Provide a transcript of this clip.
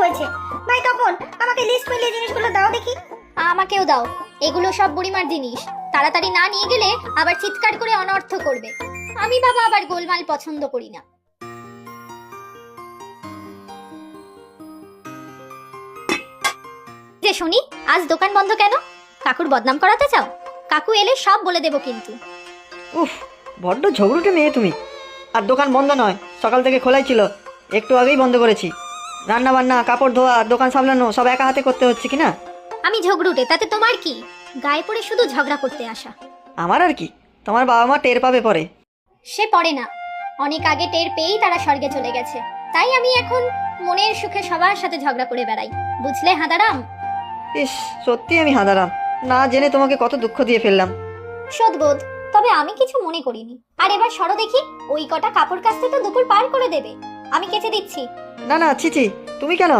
হয়েছে। ভাই তপন, আমাকে লিস্ট মিলিয়ে জিনিসগুলো দাও দেখি। আমাকেও দাও, এগুলো সব বুড়িমার জিনিস। তাড়াতাড়ি না নিয়ে গেলে আবার চিৎকার করে অনর্থ করবে। আমি বাবা আবার গোলমাল পছন্দ করি না। যে শুনি, আজ দোকান বন্ধ কেন? কাকুর বদনাম করাতে চাও? কাকু এলে সব বলে দেব কিন্তু। উফ, বড্ড ঝগড়ুটে মেয়ে তুমি। আর দোকান বন্ধ নয়, সকাল থেকে খোলাই ছিল, একটু আগেই বন্ধ করেছি। রান্না বান্না, কাপড় ধোয়া, দোকান সামলানো সব একা হাতে করতে হচ্ছে কি না? আমি ঝগড়ুটে, তাতে তোমার কি? গায়ে পড়ে শুধু ঝগড়া করতে আসা। আমার আর কি, তোমার বাবা মা টের পাবে পরে। সে পড়ে না, অনেক আগে টের পেয়েই তারা স্বর্গে চলে গেছে। তাই আমি এখন মনের সুখে সবার সাথে ঝগড়া করে বেড়াই, বুঝলে হাঁদারাম? ইস, সত্যি আমি হাঁদারাম, না জেনে তোমাকে কত দুঃখ দিয়ে ফেললাম। সদবোধ, তবে আমি কিছু মনে করিনি। আর এবার সরো দেখি, ওই কটা কাপড় কাচতে তো দুপুর পার করে দেবে। আমি কেচে দিচ্ছি। না না, ছিছি, তুমি কেন?